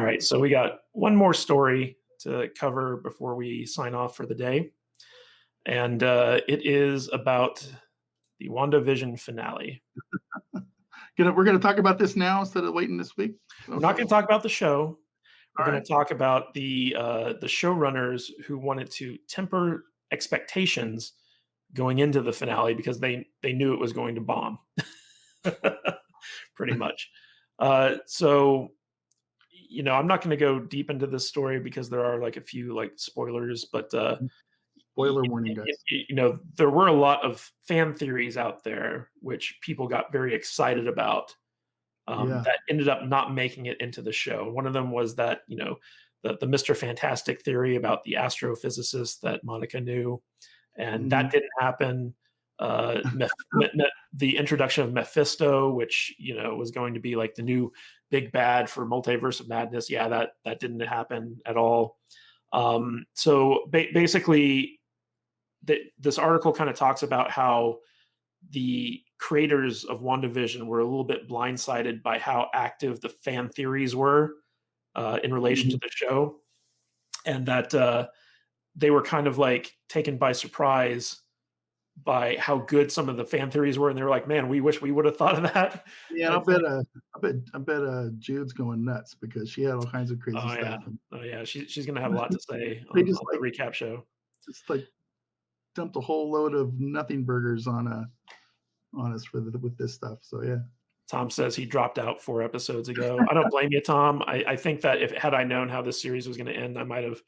All right, so we got one more story to cover before we sign off for the day, and it is about the WandaVision finale. We're gonna talk about this now instead of waiting this week. We're not Okay. going to talk about the show. We're All going right. to talk about the showrunners who wanted to temper expectations going into the finale because they knew it was going to bomb, pretty much. So I'm not going to go deep into this story because there are like a few like spoilers, but y- Spoiler warning, guys. there were a lot of fan theories out there which people got very excited about Yeah. that ended up not making it into the show. One of them was that the Mr. Fantastic theory about the astrophysicist that Monica knew, and that Mhm. didn't happen. The introduction of Mephisto, which was going to be like the new big bad for Multiverse of Madness, yeah, that didn't happen at all. So basically, this article kind of talks about how the creators of WandaVision were a little bit blindsided by how active the fan theories were in relation to Mhm. the show, and that they were kind of like taken by surprise by how good some of the fan theories were, and they were like, "Man, we wish we would have thought of that." Yeah, and Type thing. I bet, Jude's going nuts because she had all kinds of crazy Oh yeah, stuff, and oh yeah. She's gonna have a lot to say they on just, the recap show. like, dumped a whole load of nothing burgers on us with this stuff, so yeah. Tom says he dropped out 4 episodes ago. I don't blame you, Tom. I think that if had I known how this series was going to end, I might have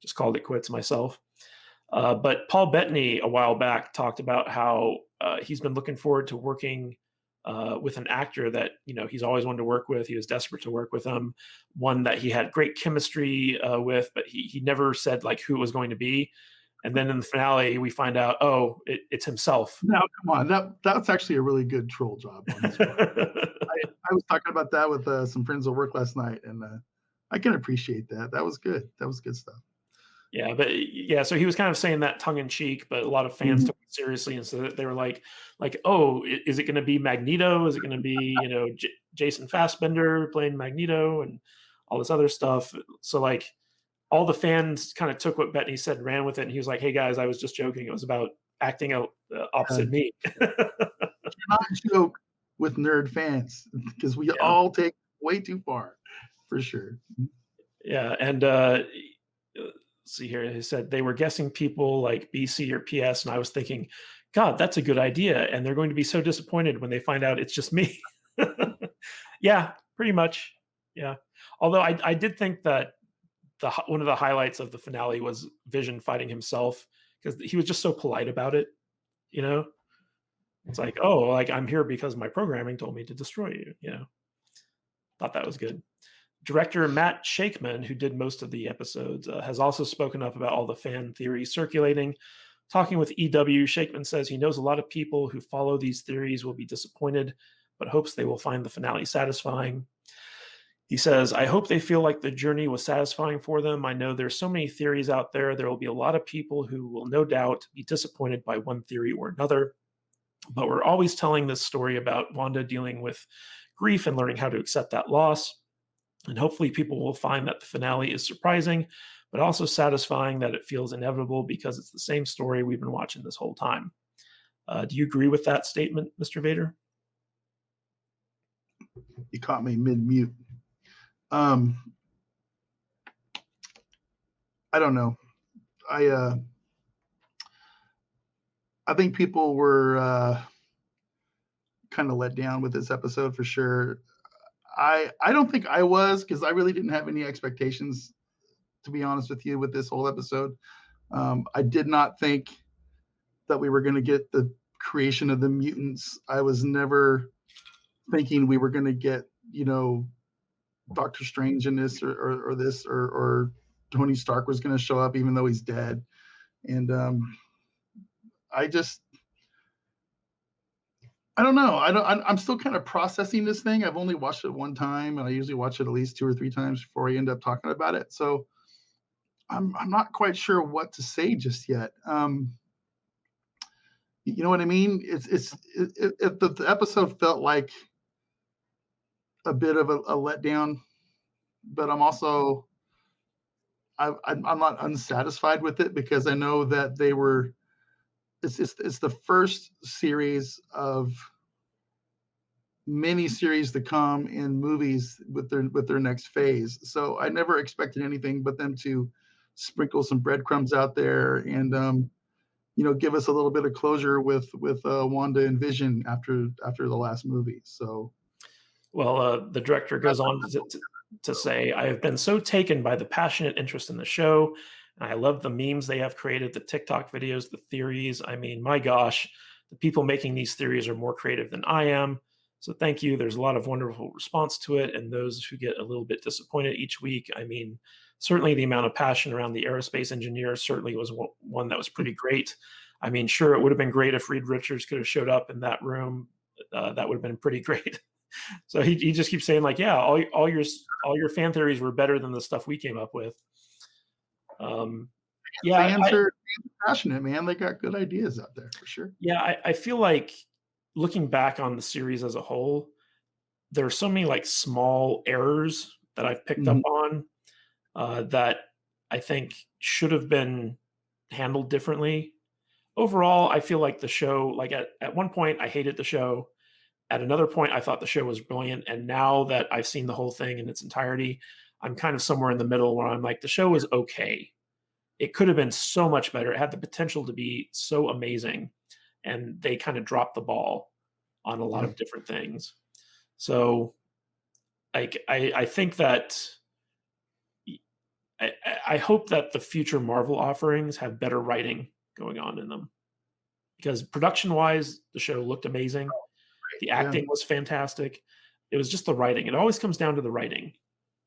just called it quits myself. But Paul Bettany a while back talked about how he's been looking forward to working with an actor that he's always wanted to work with. He was desperate to work with him, one that he had great chemistry with, but he never said like who it was going to be. And then in the finale, we find out, oh, it's himself. Now, come on, that's actually a really good troll job on his part. I was talking about that with, some friends at work last night, and, I can appreciate that. That was good. That was good stuff. Yeah, but yeah, so he was kind of saying that tongue in cheek, but a lot of fans Mhm. took it seriously, and so they were like, "Oh, is it going to be Magneto? Is it going to be Jason Fassbender playing Magneto and all this other stuff?" So like all the fans kind of took what Bettany said and ran with it, and he was like, "Hey guys, I was just joking. It was about acting out Yeah. opposite me." Cannot joke with nerd fans because we Yeah, all take way too far, for sure. yeah, and let's see here. He said they were guessing people like BC or PS, and I was thinking, God, that's a good idea, and they're going to be so disappointed when they find out it's just me. Yeah, pretty much. Yeah. Although I did think that one of the highlights of the finale was Vision fighting himself because he was just so polite about it. You know, it's like, oh, like I'm here because my programming told me to destroy you. Thought that was good. Director Matt Shakeman, who did most of the episodes, has also spoken up about all the fan theories circulating. Talking with EW, Shakeman says he knows a lot of people who follow these theories will be disappointed, but hopes they will find the finale satisfying. He says, I hope they feel like the journey was satisfying for them. I know there's so many theories out there. There will be a lot of people who will no doubt be disappointed by one theory or another. But we're always telling this story about Wanda dealing with grief and learning how to accept that loss. And hopefully, people will find that the finale is surprising, but also satisfying that it feels inevitable because it's the same story we've been watching this whole time. Do you agree with that statement, Mr. Vader? You caught me mid-mute. Um, I don't know. I, uh I think people were, kinda let down with this episode for sure. I don't think I was because I really didn't have any expectations, to be honest with you, with this whole episode. I did not think that we were gonna get the creation of the mutants. I was never thinking we were gonna get, Doctor Strange in this or this or Tony Stark was gonna show up even though he's dead. And I just I don't know. I don't. I'm still kind of processing this thing. I've only watched it one time, and I usually watch it at least two or three times before I end up talking about it. So I'm not quite sure what to say just yet. You know what I mean? If the episode felt like a bit of a letdown, but I'm also I'm not unsatisfied with it because I know that they were it's the first series of many series to come in movies with their next phase. So I never expected anything but them to sprinkle some breadcrumbs out there and give us a little bit of closure with Wanda and Vision after the last movie. So Well, the director that's goes on to say, I have been so taken by the passionate interest in the show. And I love the memes they have created, the TikTok videos, the theories. I mean, my gosh, the people making these theories are more creative than I am. So thank you. There's a lot of wonderful response to it. And those who get a little bit disappointed each week, I mean, certainly the amount of passion around the aerospace engineer certainly was one that was pretty great. I mean, sure, it would have been great if Reed Richards could have showed up in that room. That would have been pretty great. So he just keeps saying like, yeah, all your fan theories were better than the stuff we came up with. Yeah, fans are passionate, man. They got good ideas out there for sure. yeah, I feel like looking back on the series as a whole, there are so many like small errors that I've picked up Mhm. on that I think should have been handled differently. Overall, I feel like the show, like at one point, I hated the show. At another point, I thought the show was brilliant, and now that I've seen the whole thing in its entirety, I'm kind of somewhere in the middle where I'm like, the show was okay. It could have been so much better. It had the potential to be so amazing, and they kind of dropped the ball on a lot Yeah. of different things. So, like, I think that I hope that the future Marvel offerings have better writing going on in them because production-wise, the show looked amazing. The Yeah. acting was fantastic. It was just the writing. It always comes down to the writing,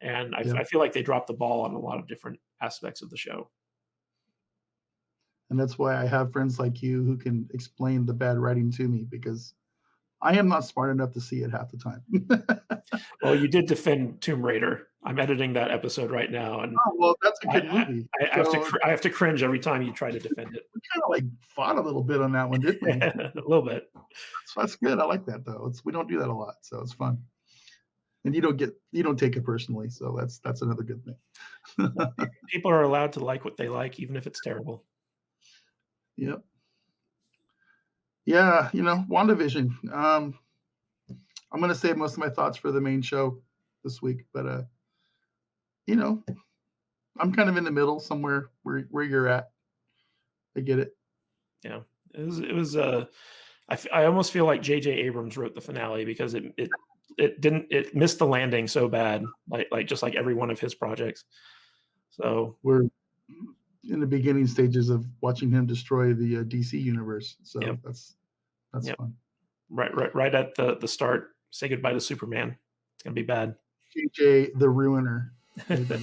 and Yeah. I feel like they dropped the ball on a lot of different aspects of the show. And that's why I have friends like you who can explain the bad writing to me because I am not smart enough to see it half the time. Well, you did defend Tomb Raider. I'm editing that episode right now, and Oh, well, that's a I good movie. I have to So I have to cringe every time you try to defend it. we kinda, like, fought a little bit on that one, didn't we? A little bit. That's good. I like that, though. We don't do that a lot, so it's fun. And you don't take it personally, so that's another good thing. People are allowed to like what they like, even if it's terrible. Yep. Yeah, WandaVision. I'm gonna save most of my thoughts for the main show this week, but, you know, I'm kind of in the middle somewhere where you're at. I get it. Yeah. I almost feel like J.J. Abrams wrote the finale because it missed the landing so bad, like just like every one of his projects. So We're in the beginning stages of watching him destroy the, DC universe, so yeah, that's yeah, fun. right at the start, say goodbye to Superman. It's gonna be bad. JJ the Ruiner, maybe.